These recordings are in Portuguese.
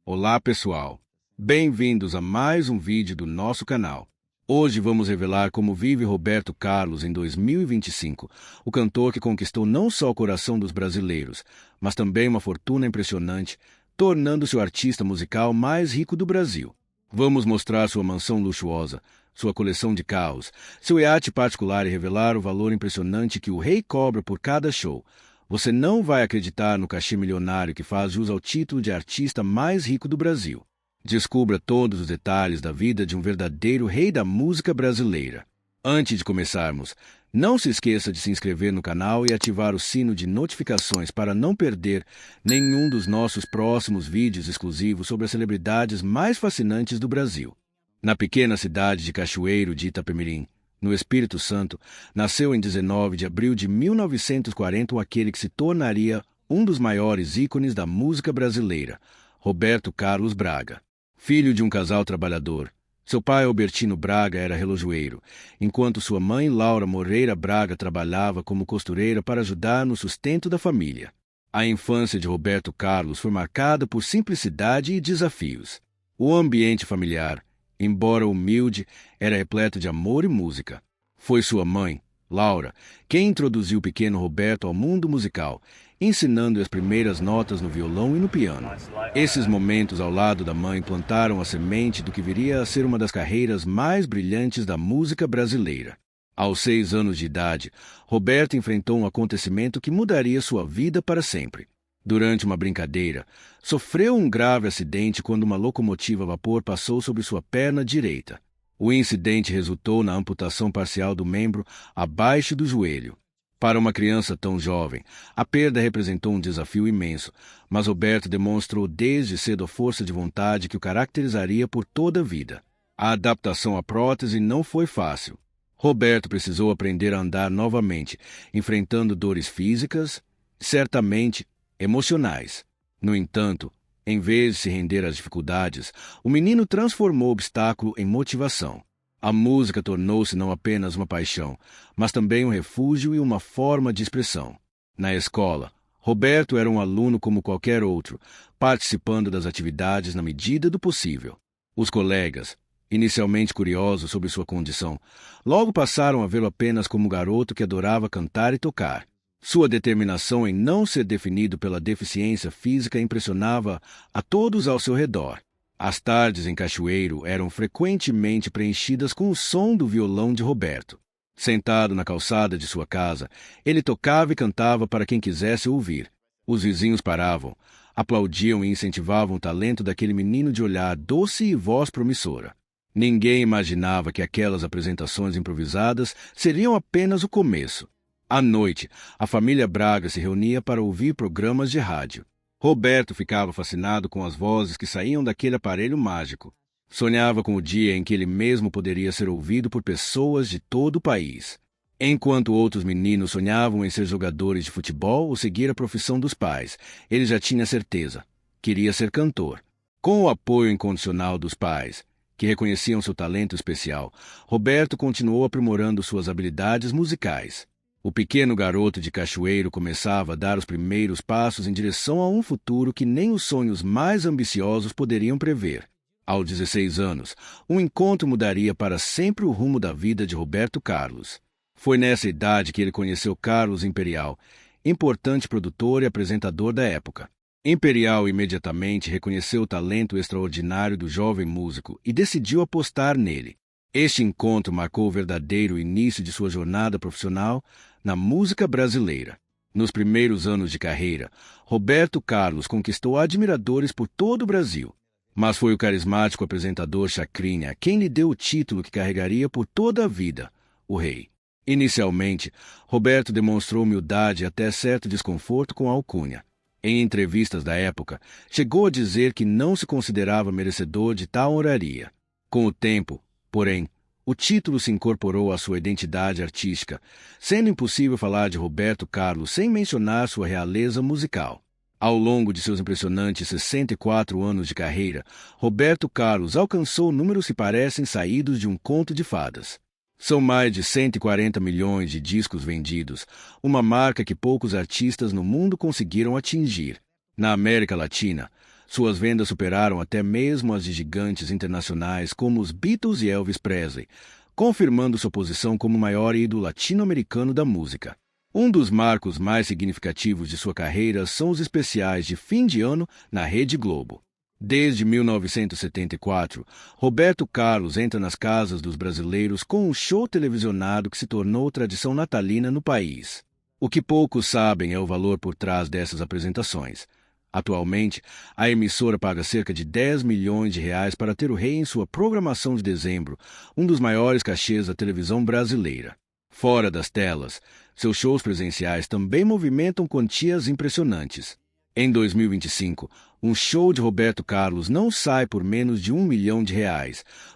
Olá, pessoal! Bem-vindos a mais um vídeo do nosso canal. Hoje vamos revelar como vive Roberto Carlos em 2025, o cantor que conquistou não só o coração dos brasileiros, mas também uma fortuna impressionante, tornando-se o artista musical mais rico do Brasil. Vamos mostrar sua mansão luxuosa, sua coleção de carros, seu iate particular e revelar o valor impressionante que o rei cobra por cada show. Você não vai acreditar no cachê milionário que faz jus ao título de artista mais rico do Brasil. Descubra todos os detalhes da vida de um verdadeiro rei da música brasileira. Antes de começarmos, não se esqueça de se inscrever no canal e ativar o sino de notificações para não perder nenhum dos nossos próximos vídeos exclusivos sobre as celebridades mais fascinantes do Brasil. Na pequena cidade de Cachoeiro de Itapemirim, no Espírito Santo, nasceu em 19 de abril de 1940 aquele que se tornaria um dos maiores ícones da música brasileira, Roberto Carlos Braga. Filho de um casal trabalhador, seu pai Albertino Braga era relojoeiro, enquanto sua mãe Laura Moreira Braga trabalhava como costureira para ajudar no sustento da família. A infância de Roberto Carlos foi marcada por simplicidade e desafios. O ambiente familiar, embora humilde, era repleto de amor e música. Foi sua mãe, Laura, quem introduziu o pequeno Roberto ao mundo musical, ensinando-lhe as primeiras notas no violão e no piano. Esses momentos ao lado da mãe plantaram a semente do que viria a ser uma das carreiras mais brilhantes da música brasileira. Aos 6 anos de idade, Roberto enfrentou um acontecimento que mudaria sua vida para sempre. Durante uma brincadeira, sofreu um grave acidente quando uma locomotiva a vapor passou sobre sua perna direita. O incidente resultou na amputação parcial do membro abaixo do joelho. Para uma criança tão jovem, a perda representou um desafio imenso, mas Roberto demonstrou desde cedo a força de vontade que o caracterizaria por toda a vida. A adaptação à prótese não foi fácil. Roberto precisou aprender a andar novamente, enfrentando dores físicas, certamente emocionais. No entanto, em vez de se render às dificuldades, o menino transformou o obstáculo em motivação. A música tornou-se não apenas uma paixão, mas também um refúgio e uma forma de expressão. Na escola, Roberto era um aluno como qualquer outro, participando das atividades na medida do possível. Os colegas, inicialmente curiosos sobre sua condição, logo passaram a vê-lo apenas como um garoto que adorava cantar e tocar. Sua determinação em não ser definido pela deficiência física impressionava a todos ao seu redor. As tardes em Cachoeiro eram frequentemente preenchidas com o som do violão de Roberto. Sentado na calçada de sua casa, ele tocava e cantava para quem quisesse ouvir. Os vizinhos paravam, aplaudiam e incentivavam o talento daquele menino de olhar doce e voz promissora. Ninguém imaginava que aquelas apresentações improvisadas seriam apenas o começo. À noite, a família Braga se reunia para ouvir programas de rádio. Roberto ficava fascinado com as vozes que saíam daquele aparelho mágico. Sonhava com o dia em que ele mesmo poderia ser ouvido por pessoas de todo o país. Enquanto outros meninos sonhavam em ser jogadores de futebol ou seguir a profissão dos pais, ele já tinha certeza. Queria ser cantor. Com o apoio incondicional dos pais, que reconheciam seu talento especial, Roberto continuou aprimorando suas habilidades musicais. O pequeno garoto de Cachoeiro começava a dar os primeiros passos em direção a um futuro que nem os sonhos mais ambiciosos poderiam prever. Aos 16 anos, um encontro mudaria para sempre o rumo da vida de Roberto Carlos. Foi nessa idade que ele conheceu Carlos Imperial, importante produtor e apresentador da época. Imperial imediatamente reconheceu o talento extraordinário do jovem músico e decidiu apostar nele. Este encontro marcou o verdadeiro início de sua jornada profissional na música brasileira. Nos primeiros anos de carreira, Roberto Carlos conquistou admiradores por todo o Brasil. Mas foi o carismático apresentador Chacrinha quem lhe deu o título que carregaria por toda a vida, o rei. Inicialmente, Roberto demonstrou humildade e até certo desconforto com a alcunha. Em entrevistas da época, chegou a dizer que não se considerava merecedor de tal honraria. Com o tempo, porém, o título se incorporou à sua identidade artística, sendo impossível falar de Roberto Carlos sem mencionar sua realeza musical. Ao longo de seus impressionantes 64 anos de carreira, Roberto Carlos alcançou números que parecem saídos de um conto de fadas. São mais de 140 milhões de discos vendidos, uma marca que poucos artistas no mundo conseguiram atingir. Na América Latina, Suas vendas superaram até mesmo as de gigantes internacionais como os Beatles e Elvis Presley, confirmando sua posição como o maior ídolo latino-americano da música. Um dos marcos mais significativos de sua carreira são os especiais de fim de ano na Rede Globo. Desde 1974, Roberto Carlos entra nas casas dos brasileiros com um show televisionado que se tornou tradição natalina no país. O que poucos sabem é o valor por trás dessas apresentações. Atualmente, a emissora paga cerca de 10 milhões de reais para ter o rei em sua programação de dezembro, um dos maiores cachês da televisão brasileira. Fora das telas, seus shows presenciais também movimentam quantias impressionantes. Em 2025, um show de Roberto Carlos não sai por menos de R$1 milhão,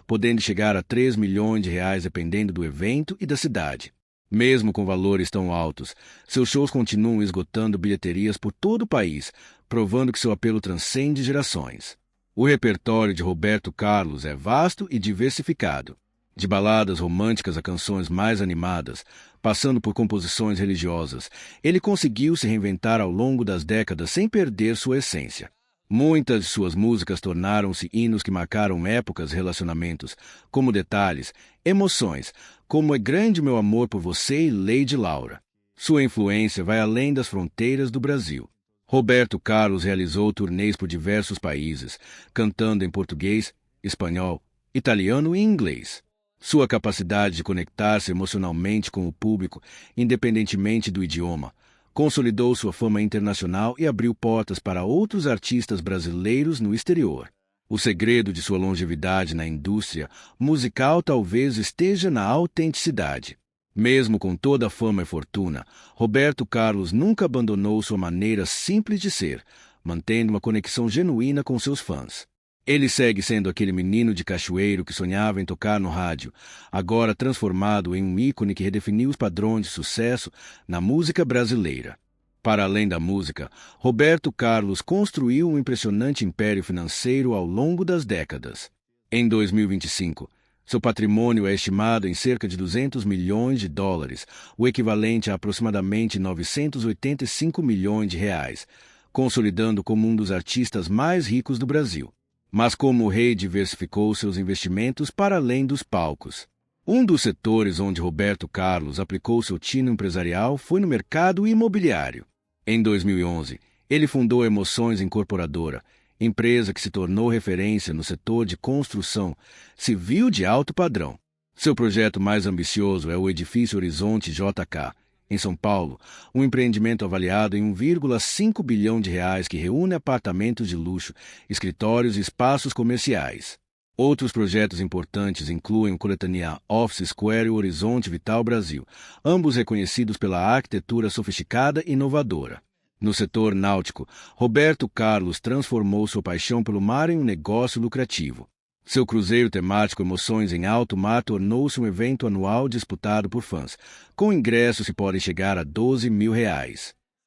podendo chegar a 3 milhões de reais dependendo do evento e da cidade. Mesmo com valores tão altos, seus shows continuam esgotando bilheterias por todo o país, provando que seu apelo transcende gerações. O repertório de Roberto Carlos é vasto e diversificado. De baladas românticas a canções mais animadas, passando por composições religiosas, ele conseguiu se reinventar ao longo das décadas sem perder sua essência. Muitas de suas músicas tornaram-se hinos que marcaram épocas e relacionamentos, como Detalhes, Emoções, como É Grande Meu Amor por Você e Lady Laura. Sua influência vai além das fronteiras do Brasil. Roberto Carlos realizou turnês por diversos países, cantando em português, espanhol, italiano e inglês. Sua capacidade de conectar-se emocionalmente com o público, independentemente do idioma, consolidou sua fama internacional e abriu portas para outros artistas brasileiros no exterior. O segredo de sua longevidade na indústria musical talvez esteja na autenticidade. Mesmo com toda a fama e fortuna, Roberto Carlos nunca abandonou sua maneira simples de ser, mantendo uma conexão genuína com seus fãs. Ele segue sendo aquele menino de Cachoeiro que sonhava em tocar no rádio, agora transformado em um ícone que redefiniu os padrões de sucesso na música brasileira. Para além da música, Roberto Carlos construiu um impressionante império financeiro ao longo das décadas. Em 2025, seu patrimônio é estimado em cerca de US$ 200 milhões, o equivalente a aproximadamente 985 milhões de reais, consolidando como um dos artistas mais ricos do Brasil. Mas como o rei diversificou seus investimentos para além dos palcos. Um dos setores onde Roberto Carlos aplicou seu tino empresarial foi no mercado imobiliário. Em 2011, ele fundou a Emoções Incorporadora, empresa que se tornou referência no setor de construção civil de alto padrão. Seu projeto mais ambicioso é o Edifício Horizonte JK, em São Paulo, um empreendimento avaliado em R$1,5 bilhão que reúne apartamentos de luxo, escritórios e espaços comerciais. Outros projetos importantes incluem o Coletânea Office Square e o Horizonte Vital Brasil, ambos reconhecidos pela arquitetura sofisticada e inovadora. No setor náutico, Roberto Carlos transformou sua paixão pelo mar em um negócio lucrativo. Seu cruzeiro temático Emoções em Alto Mar tornou-se um evento anual disputado por fãs, com ingressos que podem chegar a R$12 mil.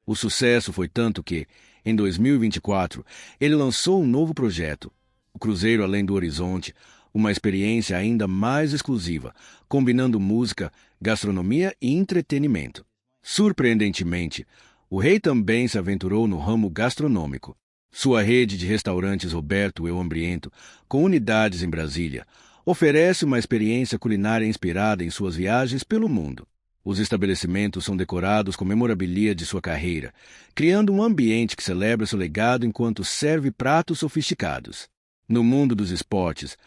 O sucesso foi tanto que, em 2024, ele lançou um novo projeto, o Cruzeiro Além do Horizonte, uma experiência ainda mais exclusiva, combinando música, gastronomia e entretenimento. Surpreendentemente, o rei também se aventurou no ramo gastronômico. Sua rede de restaurantes Roberto El Hambriento, com unidades em Brasília, oferece uma experiência culinária inspirada em suas viagens pelo mundo. Os estabelecimentos são decorados com memorabilia de sua carreira, criando um ambiente que celebra seu legado enquanto serve pratos sofisticados. No mundo dos esportes,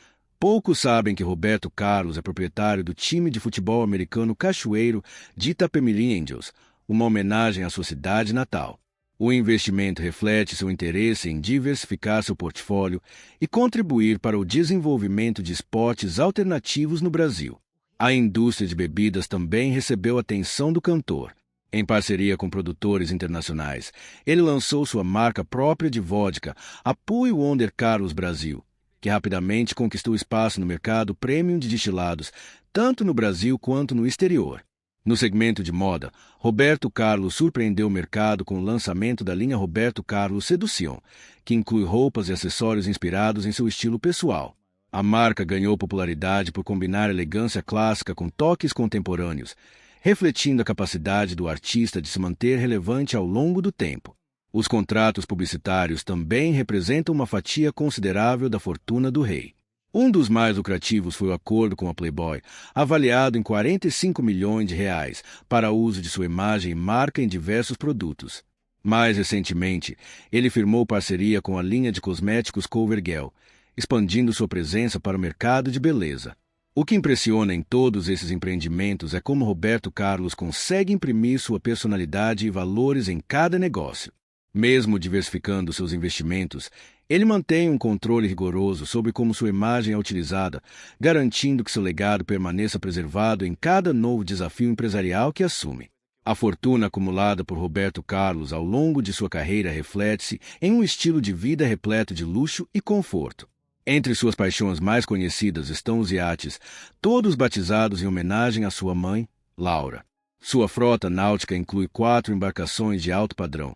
poucos sabem que Roberto Carlos é proprietário do time de futebol americano Cachoeiro de Itapemirim Angels, uma homenagem à sua cidade natal. O investimento reflete seu interesse em diversificar seu portfólio e contribuir para o desenvolvimento de esportes alternativos no Brasil. A indústria de bebidas também recebeu atenção do cantor. Em parceria com produtores internacionais, ele lançou sua marca própria de vodka, a Pui Wonder Carlos Brasil, que rapidamente conquistou espaço no mercado premium de destilados, tanto no Brasil quanto no exterior. No segmento de moda, Roberto Carlos surpreendeu o mercado com o lançamento da linha Roberto Carlos Seduction, que inclui roupas e acessórios inspirados em seu estilo pessoal. A marca ganhou popularidade por combinar elegância clássica com toques contemporâneos, refletindo a capacidade do artista de se manter relevante ao longo do tempo. Os contratos publicitários também representam uma fatia considerável da fortuna do rei. Um dos mais lucrativos foi o acordo com a Playboy, avaliado em 45 milhões de reais, para uso de sua imagem e marca em diversos produtos. Mais recentemente, ele firmou parceria com a linha de cosméticos CoverGirl, expandindo sua presença para o mercado de beleza. O que impressiona em todos esses empreendimentos é como Roberto Carlos consegue imprimir sua personalidade e valores em cada negócio. Mesmo diversificando seus investimentos, ele mantém um controle rigoroso sobre como sua imagem é utilizada, garantindo que seu legado permaneça preservado em cada novo desafio empresarial que assume. A fortuna acumulada por Roberto Carlos ao longo de sua carreira reflete-se em um estilo de vida repleto de luxo e conforto. Entre suas paixões mais conhecidas estão os iates, todos batizados em homenagem à sua mãe, Laura. Sua frota náutica inclui 4 embarcações de alto padrão,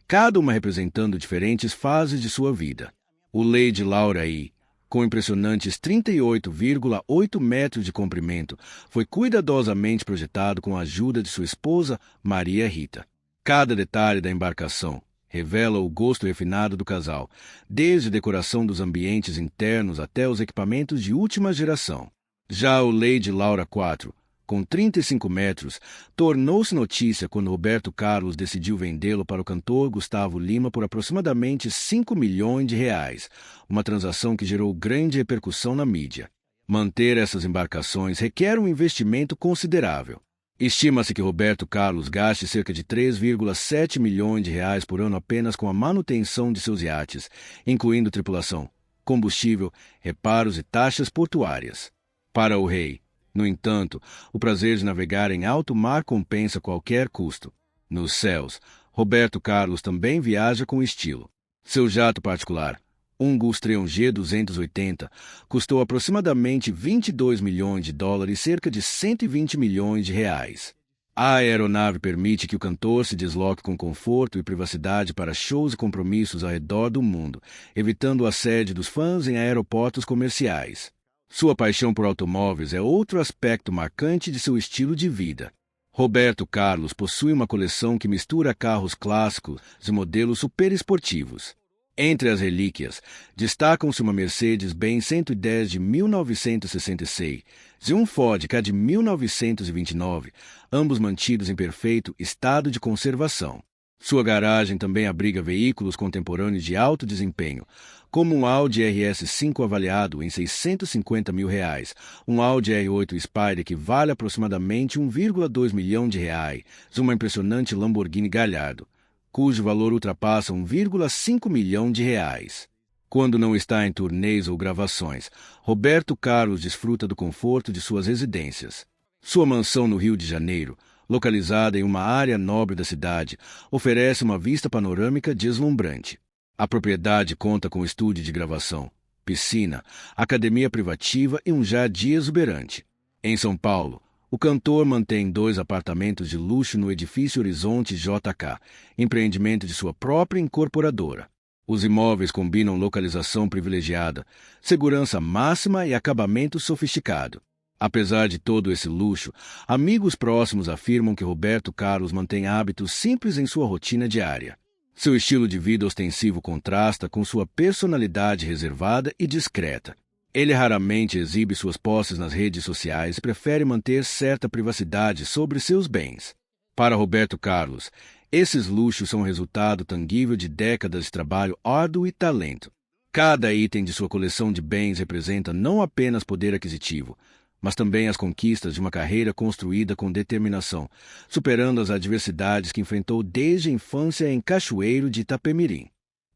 cada uma representando diferentes fases de sua vida. O Lady Laura I, com impressionantes 38,8 metros de comprimento, foi cuidadosamente projetado com a ajuda de sua esposa, Maria Rita. Cada detalhe da embarcação revela o gosto refinado do casal, desde a decoração dos ambientes internos até os equipamentos de última geração. Já o Lady Laura IV, com 35 metros, tornou-se notícia quando Roberto Carlos decidiu vendê-lo para o cantor Gustavo Lima por aproximadamente 5 milhões de reais, uma transação que gerou grande repercussão na mídia. Manter essas embarcações requer um investimento considerável. Estima-se que Roberto Carlos gaste cerca de 3,7 milhões de reais por ano apenas com a manutenção de seus iates, incluindo tripulação, combustível, reparos e taxas portuárias. Para o rei, no entanto, o prazer de navegar em alto mar compensa qualquer custo. Nos céus, Roberto Carlos também viaja com estilo. Seu jato particular, um Gulfstream G280, custou aproximadamente 22 milhões de dólares, cerca de 120 milhões de reais. A aeronave permite que o cantor se desloque com conforto e privacidade para shows e compromissos ao redor do mundo, evitando o assédio dos fãs em aeroportos comerciais. Sua paixão por automóveis é outro aspecto marcante de seu estilo de vida. Roberto Carlos possui uma coleção que mistura carros clássicos e modelos superesportivos. Entre as relíquias, destacam-se uma Mercedes-Benz 110 de 1966 e um Ford Ka de 1929, ambos mantidos em perfeito estado de conservação. Sua garagem também abriga veículos contemporâneos de alto desempenho, como um Audi RS5 avaliado em 650 mil reais, um Audi R8 Spider que vale aproximadamente 1,2 milhão de reais, e uma impressionante Lamborghini Gallardo, cujo valor ultrapassa 1,5 milhão de reais. Quando não está em turnês ou gravações, Roberto Carlos desfruta do conforto de suas residências. Sua mansão no Rio de Janeiro, localizada em uma área nobre da cidade, oferece uma vista panorâmica deslumbrante. A propriedade conta com estúdio de gravação, piscina, academia privativa e um jardim exuberante. Em São Paulo, o cantor mantém 2 apartamentos de luxo no edifício Horizonte JK, empreendimento de sua própria incorporadora. Os imóveis combinam localização privilegiada, segurança máxima e acabamento sofisticado. Apesar de todo esse luxo, amigos próximos afirmam que Roberto Carlos mantém hábitos simples em sua rotina diária. Seu estilo de vida ostensivo contrasta com sua personalidade reservada e discreta. Ele raramente exibe suas posses nas redes sociais e prefere manter certa privacidade sobre seus bens. Para Roberto Carlos, esses luxos são resultado tangível de décadas de trabalho árduo e talento. Cada item de sua coleção de bens representa não apenas poder aquisitivo, mas também as conquistas de uma carreira construída com determinação, superando as adversidades que enfrentou desde a infância em Cachoeiro de Itapemirim.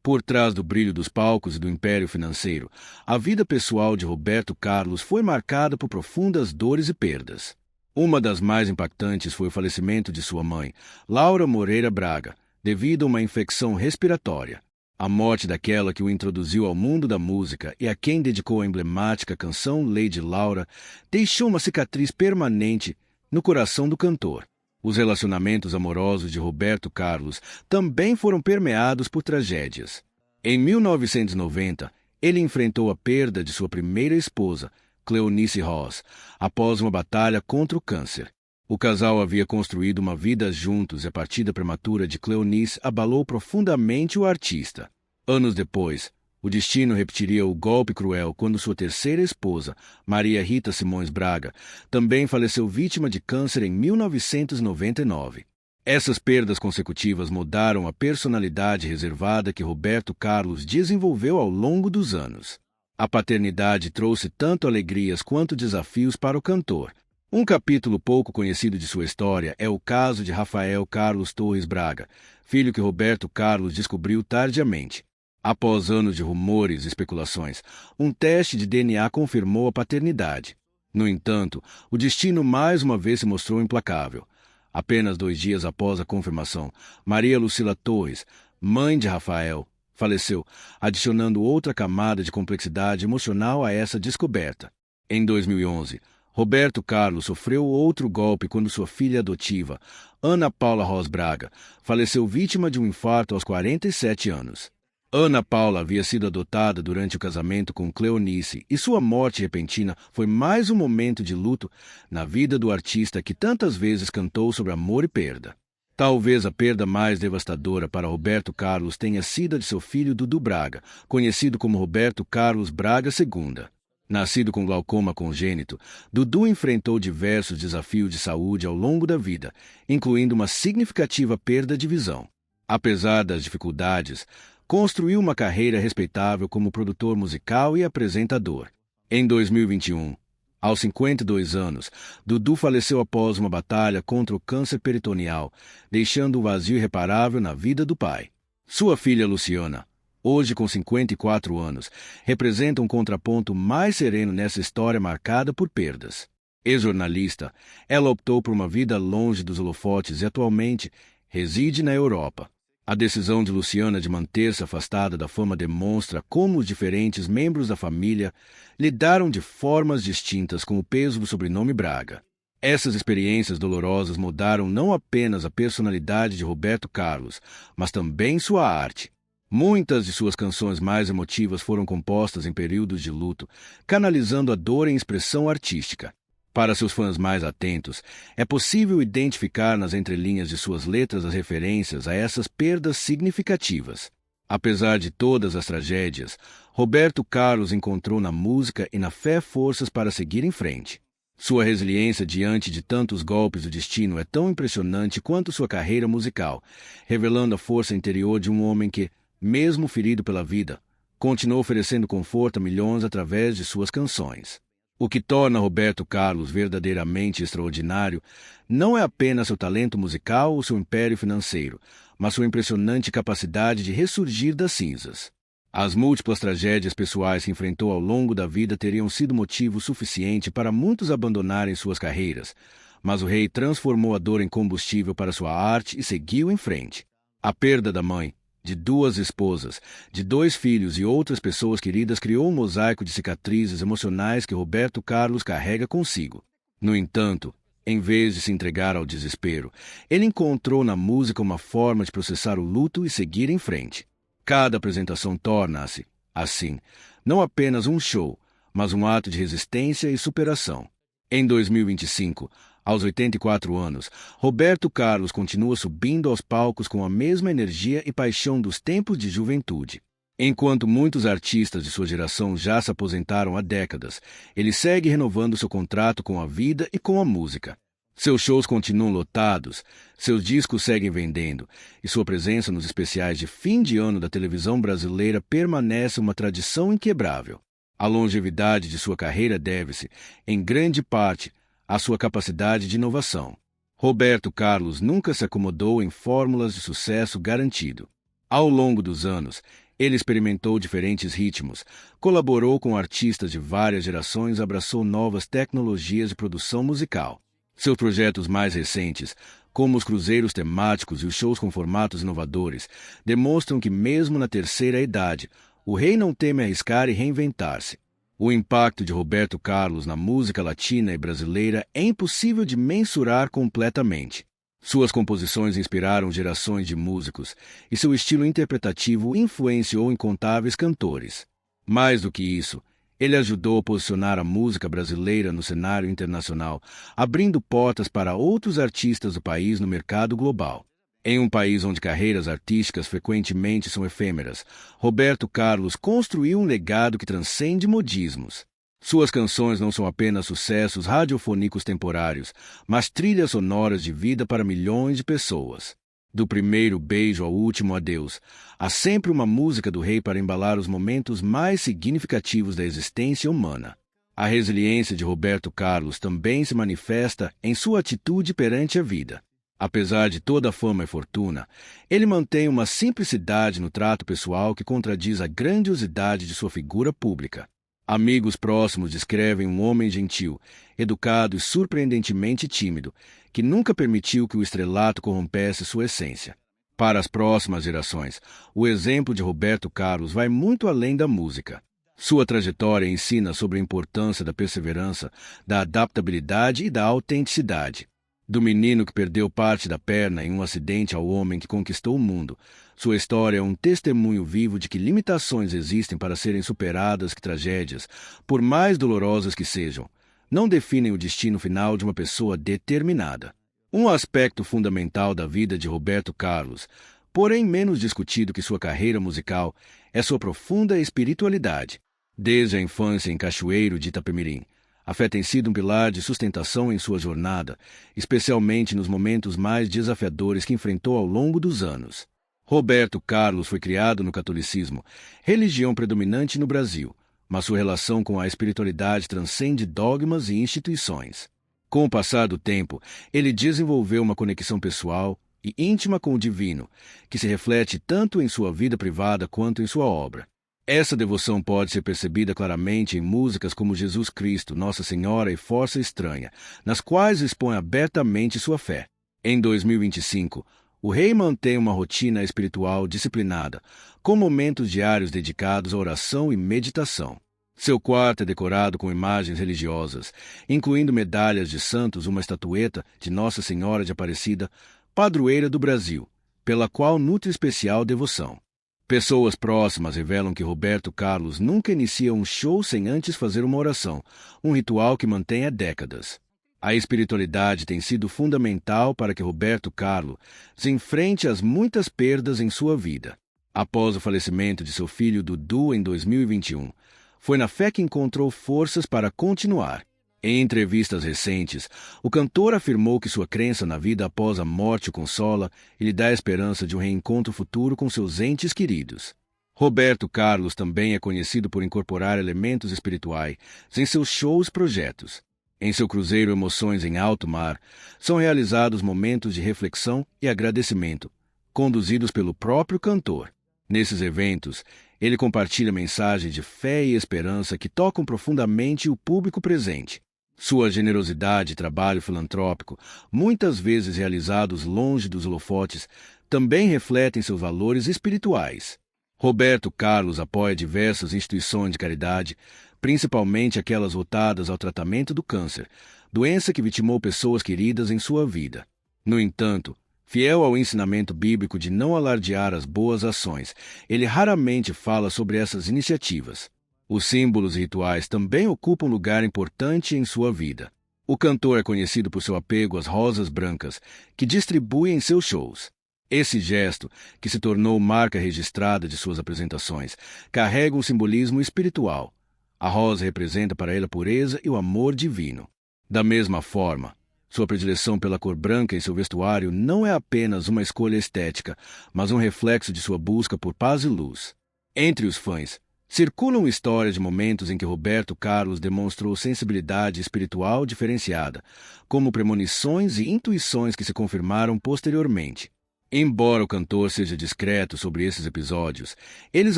Por trás do brilho dos palcos e do império financeiro, a vida pessoal de Roberto Carlos foi marcada por profundas dores e perdas. Uma das mais impactantes foi o falecimento de sua mãe, Laura Moreira Braga, devido a uma infecção respiratória. A morte daquela que o introduziu ao mundo da música e a quem dedicou a emblemática canção Lady Laura deixou uma cicatriz permanente no coração do cantor. Os relacionamentos amorosos de Roberto Carlos também foram permeados por tragédias. Em 1990, ele enfrentou a perda de sua primeira esposa, Cleonice Ross, após uma batalha contra o câncer. O casal havia construído uma vida juntos e a partida prematura de Cleonice abalou profundamente o artista. Anos depois, o destino repetiria o golpe cruel quando sua terceira esposa, Maria Rita Simões Braga, também faleceu vítima de câncer em 1999. Essas perdas consecutivas mudaram a personalidade reservada que Roberto Carlos desenvolveu ao longo dos anos. A paternidade trouxe tanto alegrias quanto desafios para o cantor. Um capítulo pouco conhecido de sua história é o caso de Rafael Carlos Torres Braga, filho que Roberto Carlos descobriu tardiamente. Após anos de rumores e especulações, um teste de DNA confirmou a paternidade. No entanto, o destino mais uma vez se mostrou implacável. Apenas 2 dias após a confirmação, Maria Lucila Torres, mãe de Rafael, faleceu, adicionando outra camada de complexidade emocional a essa descoberta. Em 2011, Roberto Carlos sofreu outro golpe quando sua filha adotiva, Ana Paula Ros Braga, faleceu vítima de um infarto aos 47 anos. Ana Paula havia sido adotada durante o casamento com Cleonice e sua morte repentina foi mais um momento de luto na vida do artista que tantas vezes cantou sobre amor e perda. Talvez a perda mais devastadora para Roberto Carlos tenha sido a de seu filho Dudu Braga, conhecido como Roberto Carlos Braga II. Nascido com glaucoma congênito, Dudu enfrentou diversos desafios de saúde ao longo da vida, incluindo uma significativa perda de visão. Apesar das dificuldades, construiu uma carreira respeitável como produtor musical e apresentador. Em 2021, aos 52 anos, Dudu faleceu após uma batalha contra o câncer peritoneal, deixando um vazio irreparável na vida do pai. Sua filha Luciana, hoje com 54 anos, representa um contraponto mais sereno nessa história marcada por perdas. Ex-jornalista, ela optou por uma vida longe dos holofotes e atualmente reside na Europa. A decisão de Luciana de manter-se afastada da fama demonstra como os diferentes membros da família lidaram de formas distintas com o peso do sobrenome Braga. Essas experiências dolorosas mudaram não apenas a personalidade de Roberto Carlos, mas também sua arte. Muitas de suas canções mais emotivas foram compostas em períodos de luto, canalizando a dor em expressão artística. Para seus fãs mais atentos, é possível identificar nas entrelinhas de suas letras as referências a essas perdas significativas. Apesar de todas as tragédias, Roberto Carlos encontrou na música e na fé forças para seguir em frente. Sua resiliência diante de tantos golpes do destino é tão impressionante quanto sua carreira musical, revelando a força interior de um homem que, mesmo ferido pela vida, continuou oferecendo conforto a milhões através de suas canções. O que torna Roberto Carlos verdadeiramente extraordinário não é apenas seu talento musical ou seu império financeiro, mas sua impressionante capacidade de ressurgir das cinzas. As múltiplas tragédias pessoais que enfrentou ao longo da vida teriam sido motivo suficiente para muitos abandonarem suas carreiras, mas o rei transformou a dor em combustível para sua arte e seguiu em frente. A perda da mãe, de 2 esposas, de 2 filhos e outras pessoas queridas criou um mosaico de cicatrizes emocionais que Roberto Carlos carrega consigo. No entanto, em vez de se entregar ao desespero, ele encontrou na música uma forma de processar o luto e seguir em frente. Cada apresentação torna-se, assim, não apenas um show, mas um ato de resistência e superação. Em 2025, aos 84 anos, Roberto Carlos continua subindo aos palcos com a mesma energia e paixão dos tempos de juventude. Enquanto muitos artistas de sua geração já se aposentaram há décadas, ele segue renovando seu contrato com a vida e com a música. Seus shows continuam lotados, seus discos seguem vendendo, e sua presença nos especiais de fim de ano da televisão brasileira permanece uma tradição inquebrável. A longevidade de sua carreira deve-se, em grande parte, à sua capacidade de inovação. Roberto Carlos nunca se acomodou em fórmulas de sucesso garantido. Ao longo dos anos, ele experimentou diferentes ritmos, colaborou com artistas de várias gerações e abraçou novas tecnologias de produção musical. Seus projetos mais recentes, como os cruzeiros temáticos e os shows com formatos inovadores, demonstram que mesmo na terceira idade, o rei não teme arriscar e reinventar-se. O impacto de Roberto Carlos na música latina e brasileira é impossível de mensurar completamente. Suas composições inspiraram gerações de músicos e seu estilo interpretativo influenciou incontáveis cantores. Mais do que isso, Ele ajudou a posicionar a música brasileira no cenário internacional, abrindo portas para outros artistas do país no mercado global. Em um país onde carreiras artísticas frequentemente são efêmeras, Roberto Carlos construiu um legado que transcende modismos. Suas canções não são apenas sucessos radiofônicos temporários, mas trilhas sonoras de vida para milhões de pessoas. Do primeiro beijo ao último adeus, há sempre uma música do rei para embalar os momentos mais significativos da existência humana. A resiliência de Roberto Carlos também se manifesta em sua atitude perante a vida. Apesar de toda a fama e fortuna, ele mantém uma simplicidade no trato pessoal que contradiz a grandiosidade de sua figura pública. Amigos próximos descrevem um homem gentil, educado e surpreendentemente tímido, que nunca permitiu que o estrelato corrompesse sua essência. Para as próximas gerações, o exemplo de Roberto Carlos vai muito além da música. Sua trajetória ensina sobre a importância da perseverança, da adaptabilidade e da autenticidade. Do menino que perdeu parte da perna em um acidente ao homem que conquistou o mundo, sua história é um testemunho vivo de que limitações existem para serem superadas, que tragédias, por mais dolorosas que sejam, não definem o destino final de uma pessoa determinada. Um aspecto fundamental da vida de Roberto Carlos, porém menos discutido que sua carreira musical, é sua profunda espiritualidade. Desde a infância em Cachoeiro de Itapemirim, a fé tem sido um pilar de sustentação em sua jornada, especialmente nos momentos mais desafiadores que enfrentou ao longo dos anos. Roberto Carlos foi criado no catolicismo, religião predominante no Brasil, mas sua relação com a espiritualidade transcende dogmas e instituições. Com o passar do tempo, ele desenvolveu uma conexão pessoal e íntima com o divino, que se reflete tanto em sua vida privada quanto em sua obra. Essa devoção pode ser percebida claramente em músicas como Jesus Cristo, Nossa Senhora e Força Estranha, nas quais expõe abertamente sua fé. Em 2025, o rei mantém uma rotina espiritual disciplinada, com momentos diários dedicados à oração e meditação. Seu quarto é decorado com imagens religiosas, incluindo medalhas de santos, uma estatueta de Nossa Senhora de Aparecida, padroeira do Brasil, pela qual nutre especial devoção. Pessoas próximas revelam que Roberto Carlos nunca inicia um show sem antes fazer uma oração, um ritual que mantém há décadas. A espiritualidade tem sido fundamental para que Roberto Carlos se enfrente às muitas perdas em sua vida. Após o falecimento de seu filho Dudu em 2021, foi na fé que encontrou forças para continuar. Em entrevistas recentes, o cantor afirmou que sua crença na vida após a morte o consola e lhe dá a esperança de um reencontro futuro com seus entes queridos. Roberto Carlos também é conhecido por incorporar elementos espirituais em seus shows e projetos. Em seu cruzeiro Emoções em Alto Mar, são realizados momentos de reflexão e agradecimento, conduzidos pelo próprio cantor. Nesses eventos, ele compartilha mensagens de fé e esperança que tocam profundamente o público presente. Sua generosidade e trabalho filantrópico, muitas vezes realizados longe dos holofotes, também refletem seus valores espirituais. Roberto Carlos apoia diversas instituições de caridade, principalmente aquelas voltadas ao tratamento do câncer, doença que vitimou pessoas queridas em sua vida. No entanto, fiel ao ensinamento bíblico de não alardear as boas ações, ele raramente fala sobre essas iniciativas. Os símbolos e rituais também ocupam lugar importante em sua vida. O cantor é conhecido por seu apego às rosas brancas, que distribui em seus shows. Esse gesto, que se tornou marca registrada de suas apresentações, carrega um simbolismo espiritual. A rosa representa para ele a pureza e o amor divino. Da mesma forma, sua predileção pela cor branca em seu vestuário não é apenas uma escolha estética, mas um reflexo de sua busca por paz e luz. Entre os fãs, circulam histórias de momentos em que Roberto Carlos demonstrou sensibilidade espiritual diferenciada, como premonições e intuições que se confirmaram posteriormente. Embora o cantor seja discreto sobre esses episódios, eles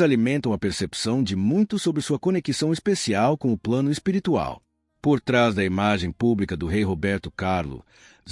alimentam a percepção de muitos sobre sua conexão especial com o plano espiritual. Por trás da imagem pública do rei Roberto Carlos,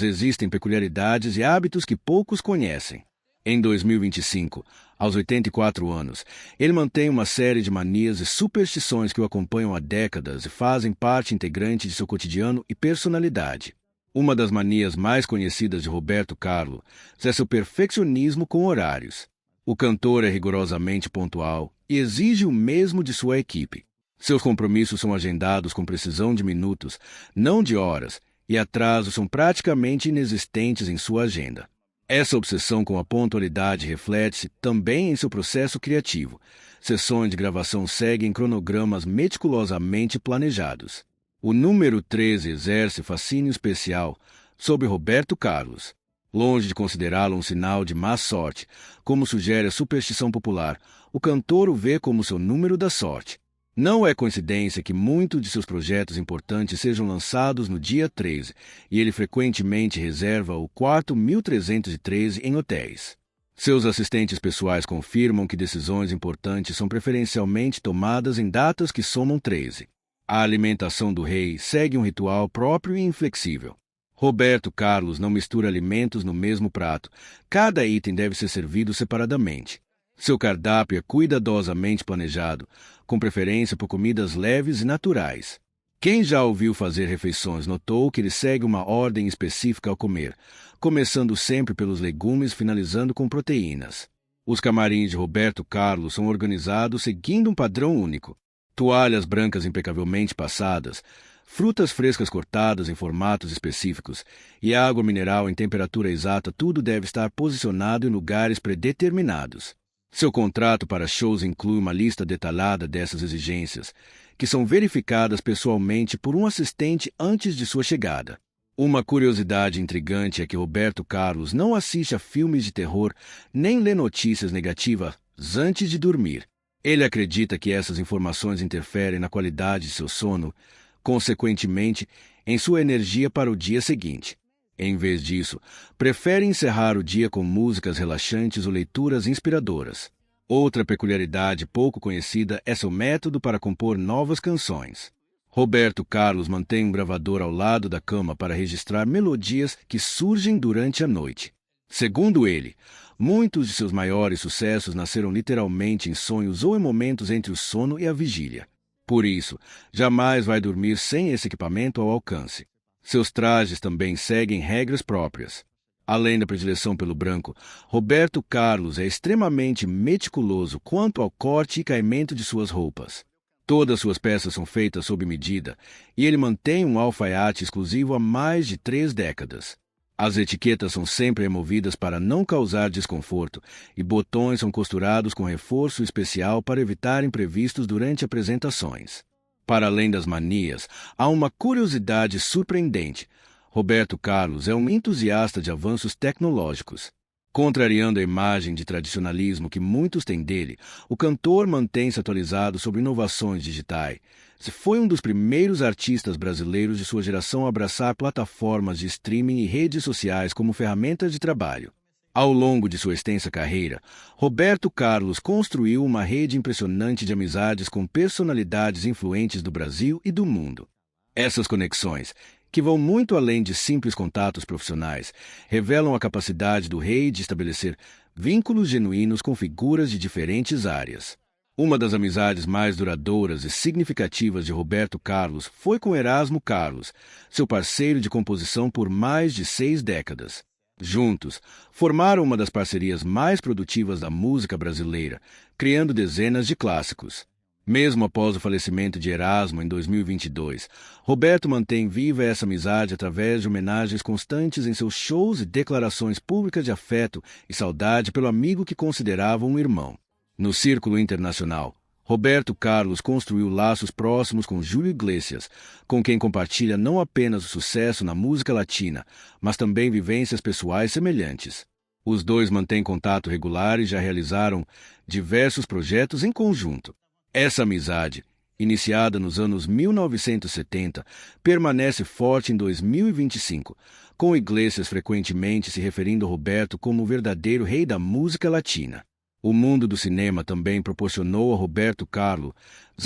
existem peculiaridades e hábitos que poucos conhecem. Em 2025, aos 84 anos, ele mantém uma série de manias e superstições que o acompanham há décadas e fazem parte integrante de seu cotidiano e personalidade. Uma das manias mais conhecidas de Roberto Carlos é seu perfeccionismo com horários. O cantor é rigorosamente pontual e exige o mesmo de sua equipe. Seus compromissos são agendados com precisão de minutos, não de horas, e atrasos são praticamente inexistentes em sua agenda. Essa obsessão com a pontualidade reflete-se também em seu processo criativo. Sessões de gravação seguem cronogramas meticulosamente planejados. O número 13 exerce fascínio especial sobre Roberto Carlos. Longe de considerá-lo um sinal de má sorte, como sugere a superstição popular, o cantor o vê como seu número da sorte. Não é coincidência que muitos de seus projetos importantes sejam lançados no dia 13, e ele frequentemente reserva o quarto 1313 em hotéis. Seus assistentes pessoais confirmam que decisões importantes são preferencialmente tomadas em datas que somam 13. A alimentação do rei segue um ritual próprio e inflexível. Roberto Carlos não mistura alimentos no mesmo prato. Cada item deve ser servido separadamente. Seu cardápio é cuidadosamente planejado, com preferência por comidas leves e naturais. Quem já ouviu fazer refeições notou que ele segue uma ordem específica ao comer, começando sempre pelos legumes e finalizando com proteínas. Os camarins de Roberto Carlos são organizados seguindo um padrão único. Toalhas brancas impecavelmente passadas, frutas frescas cortadas em formatos específicos e água mineral em temperatura exata, tudo deve estar posicionado em lugares predeterminados. Seu contrato para shows inclui uma lista detalhada dessas exigências, que são verificadas pessoalmente por um assistente antes de sua chegada. Uma curiosidade intrigante é que Roberto Carlos não assiste a filmes de terror nem lê notícias negativas antes de dormir. Ele acredita que essas informações interferem na qualidade de seu sono, consequentemente, em sua energia para o dia seguinte. Em vez disso, prefere encerrar o dia com músicas relaxantes ou leituras inspiradoras. Outra peculiaridade pouco conhecida é seu método para compor novas canções. Roberto Carlos mantém um gravador ao lado da cama para registrar melodias que surgem durante a noite. Segundo ele, muitos de seus maiores sucessos nasceram literalmente em sonhos ou em momentos entre o sono e a vigília. Por isso, jamais vai dormir sem esse equipamento ao alcance. Seus trajes também seguem regras próprias. Além da predileção pelo branco, Roberto Carlos é extremamente meticuloso quanto ao corte e caimento de suas roupas. Todas suas peças são feitas sob medida, e ele mantém um alfaiate exclusivo há mais de 3 décadas. As etiquetas são sempre removidas para não causar desconforto, e botões são costurados com reforço especial para evitar imprevistos durante apresentações. Para além das manias, há uma curiosidade surpreendente. Roberto Carlos é um entusiasta de avanços tecnológicos. Contrariando a imagem de tradicionalismo que muitos têm dele, o cantor mantém-se atualizado sobre inovações digitais. Foi um dos primeiros artistas brasileiros de sua geração a abraçar plataformas de streaming e redes sociais como ferramentas de trabalho. Ao longo de sua extensa carreira, Roberto Carlos construiu uma rede impressionante de amizades com personalidades influentes do Brasil e do mundo. Essas conexões, que vão muito além de simples contatos profissionais, revelam a capacidade do rei de estabelecer vínculos genuínos com figuras de diferentes áreas. Uma das amizades mais duradouras e significativas de Roberto Carlos foi com Erasmo Carlos, seu parceiro de composição por mais de 6 décadas. Juntos, formaram uma das parcerias mais produtivas da música brasileira, criando dezenas de clássicos. Mesmo após o falecimento de Erasmo em 2022, Roberto mantém viva essa amizade através de homenagens constantes em seus shows e declarações públicas de afeto e saudade pelo amigo que considerava um irmão. No círculo internacional, Roberto Carlos construiu laços próximos com Júlio Iglesias, com quem compartilha não apenas o sucesso na música latina, mas também vivências pessoais semelhantes. Os dois mantêm contato regular e já realizaram diversos projetos em conjunto. Essa amizade, iniciada nos anos 1970, permanece forte em 2025, com Iglesias frequentemente se referindo a Roberto como o verdadeiro rei da música latina. O mundo do cinema também proporcionou a Roberto Carlos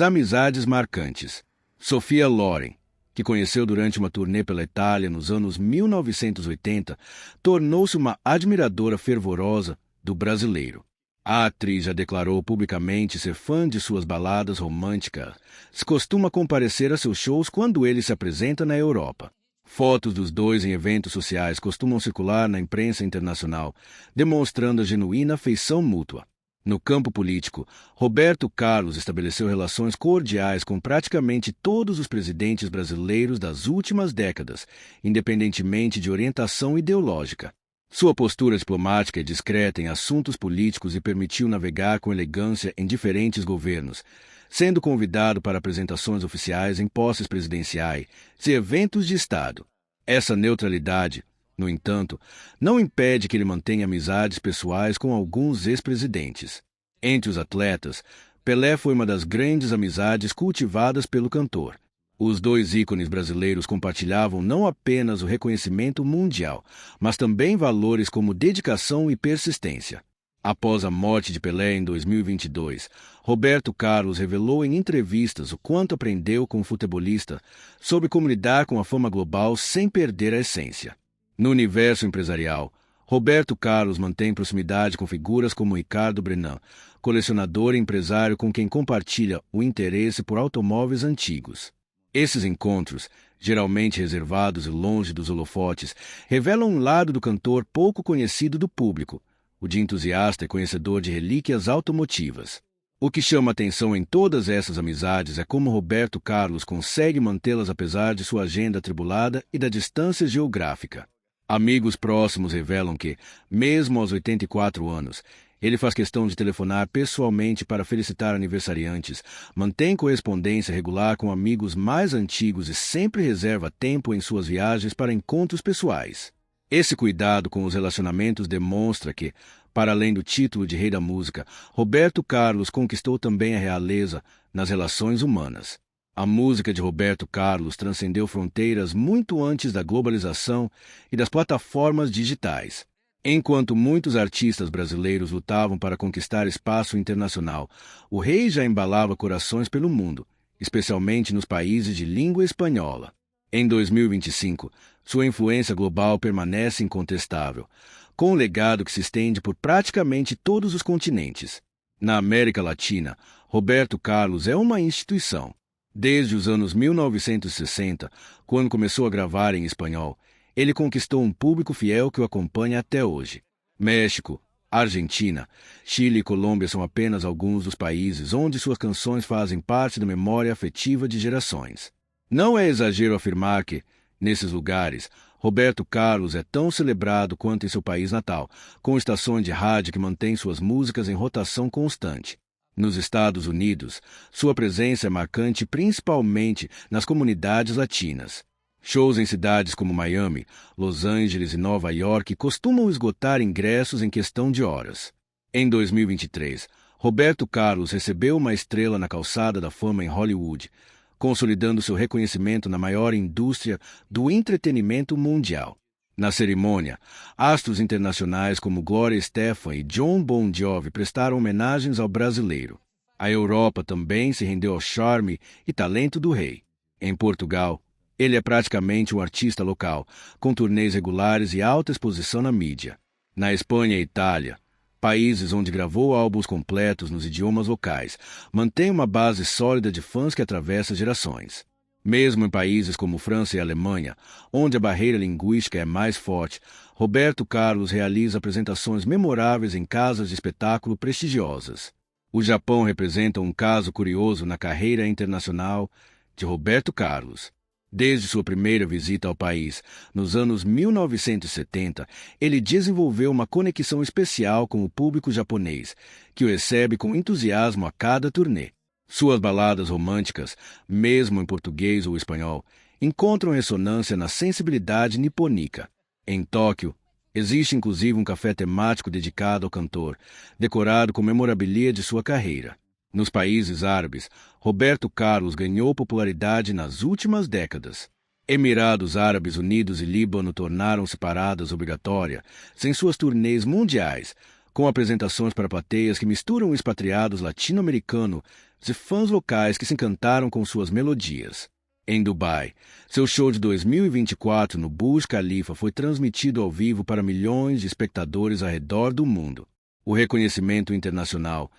amizades marcantes. Sophia Loren, que conheceu durante uma turnê pela Itália nos anos 1980, tornou-se uma admiradora fervorosa do brasileiro. A atriz já declarou publicamente ser fã de suas baladas românticas. Se costuma comparecer a seus shows quando ele se apresenta na Europa. Fotos dos dois em eventos sociais costumam circular na imprensa internacional, demonstrando a genuína afeição mútua. No campo político, Roberto Carlos estabeleceu relações cordiais com praticamente todos os presidentes brasileiros das últimas décadas, independentemente de orientação ideológica. Sua postura diplomática e discreta em assuntos políticos lhe permitiu navegar com elegância em diferentes governos, sendo convidado para apresentações oficiais em posses presidenciais e eventos de Estado. Essa neutralidade, no entanto, não impede que ele mantenha amizades pessoais com alguns ex-presidentes. Entre os atletas, Pelé foi uma das grandes amizades cultivadas pelo cantor. Os dois ícones brasileiros compartilhavam não apenas o reconhecimento mundial, mas também valores como dedicação e persistência. Após a morte de Pelé em 2022, Roberto Carlos revelou em entrevistas o quanto aprendeu com o futebolista sobre como lidar com a fama global sem perder a essência. No universo empresarial, Roberto Carlos mantém proximidade com figuras como Ricardo Brenan, colecionador e empresário com quem compartilha o interesse por automóveis antigos. Esses encontros, geralmente reservados e longe dos holofotes, revelam um lado do cantor pouco conhecido do público, o de entusiasta e conhecedor de relíquias automotivas. O que chama atenção em todas essas amizades é como Roberto Carlos consegue mantê-las apesar de sua agenda atribulada e da distância geográfica. Amigos próximos revelam que, mesmo aos 84 anos, ele faz questão de telefonar pessoalmente para felicitar aniversariantes, mantém correspondência regular com amigos mais antigos e sempre reserva tempo em suas viagens para encontros pessoais. Esse cuidado com os relacionamentos demonstra que, para além do título de rei da música, Roberto Carlos conquistou também a realeza nas relações humanas. A música de Roberto Carlos transcendeu fronteiras muito antes da globalização e das plataformas digitais. Enquanto muitos artistas brasileiros lutavam para conquistar espaço internacional, o rei já embalava corações pelo mundo, especialmente nos países de língua espanhola. Em 2025, sua influência global permanece incontestável, com um legado que se estende por praticamente todos os continentes. Na América Latina, Roberto Carlos é uma instituição. Desde os anos 1960, quando começou a gravar em espanhol, ele conquistou um público fiel que o acompanha até hoje. México, Argentina, Chile e Colômbia são apenas alguns dos países onde suas canções fazem parte da memória afetiva de gerações. Não é exagero afirmar que, nesses lugares, Roberto Carlos é tão celebrado quanto em seu país natal, com estações de rádio que mantêm suas músicas em rotação constante. Nos Estados Unidos, sua presença é marcante principalmente nas comunidades latinas. Shows em cidades como Miami, Los Angeles e Nova York costumam esgotar ingressos em questão de horas. Em 2023, Roberto Carlos recebeu uma estrela na calçada da fama em Hollywood, consolidando seu reconhecimento na maior indústria do entretenimento mundial. Na cerimônia, astros internacionais como Gloria Estefan e Jon Bon Jovi prestaram homenagens ao brasileiro. A Europa também se rendeu ao charme e talento do rei. Em Portugal, ele é praticamente um artista local, com turnês regulares e alta exposição na mídia. Na Espanha e Itália, países onde gravou álbuns completos nos idiomas locais, mantém uma base sólida de fãs que atravessa gerações. Mesmo em países como França e Alemanha, onde a barreira linguística é mais forte, Roberto Carlos realiza apresentações memoráveis em casas de espetáculo prestigiosas. O Japão representa um caso curioso na carreira internacional de Roberto Carlos. Desde sua primeira visita ao país, nos anos 1970, ele desenvolveu uma conexão especial com o público japonês, que o recebe com entusiasmo a cada turnê. Suas baladas românticas, mesmo em português ou espanhol, encontram ressonância na sensibilidade nipônica. Em Tóquio, existe inclusive um café temático dedicado ao cantor, decorado com memorabilia de sua carreira. Nos países árabes, Roberto Carlos ganhou popularidade nas últimas décadas. Emirados Árabes Unidos e Líbano tornaram-se paradas obrigatórias em suas turnês mundiais, com apresentações para plateias que misturam expatriados latino-americanos e fãs locais que se encantaram com suas melodias. Em Dubai, seu show de 2024 no Burj Khalifa foi transmitido ao vivo para milhões de espectadores ao redor do mundo. O reconhecimento internacional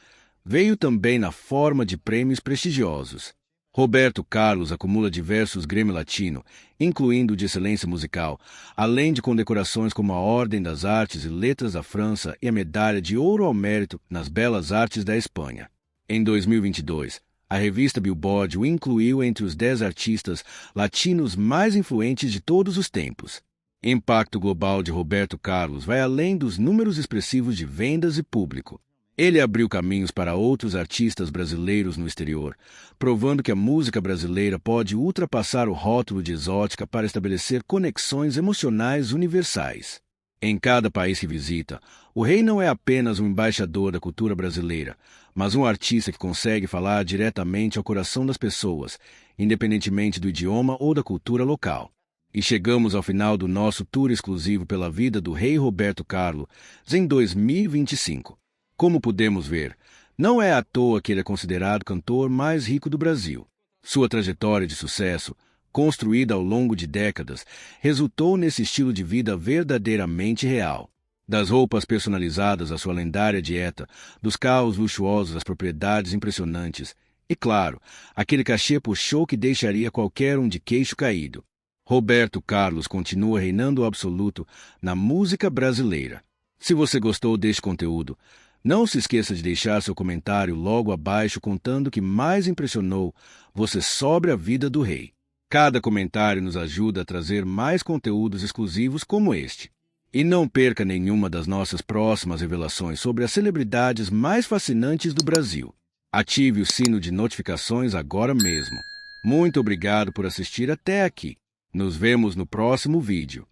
veio também na forma de prêmios prestigiosos. Roberto Carlos acumula diversos Grammy Latino, incluindo o de excelência musical, além de condecorações como a Ordem das Artes e Letras da França e a Medalha de Ouro ao Mérito nas Belas Artes da Espanha. Em 2022, a revista Billboard o incluiu entre os 10 artistas latinos mais influentes de todos os tempos. O impacto global de Roberto Carlos vai além dos números expressivos de vendas e público. Ele abriu caminhos para outros artistas brasileiros no exterior, provando que a música brasileira pode ultrapassar o rótulo de exótica para estabelecer conexões emocionais universais. Em cada país que visita, o rei não é apenas um embaixador da cultura brasileira, mas um artista que consegue falar diretamente ao coração das pessoas, independentemente do idioma ou da cultura local. E chegamos ao final do nosso tour exclusivo pela vida do rei Roberto Carlos em 2025. Como pudemos ver, não é à toa que ele é considerado o cantor mais rico do Brasil. Sua trajetória de sucesso, construída ao longo de décadas, resultou nesse estilo de vida verdadeiramente real. Das roupas personalizadas à sua lendária dieta, dos carros luxuosos às propriedades impressionantes e, claro, aquele cachê por show que deixaria qualquer um de queixo caído. Roberto Carlos continua reinando absoluto na música brasileira. Se você gostou deste conteúdo, não se esqueça de deixar seu comentário logo abaixo contando o que mais impressionou você sobre a vida do rei. Cada comentário nos ajuda a trazer mais conteúdos exclusivos como este. E não perca nenhuma das nossas próximas revelações sobre as celebridades mais fascinantes do Brasil. Ative o sino de notificações agora mesmo. Muito obrigado por assistir até aqui. Nos vemos no próximo vídeo.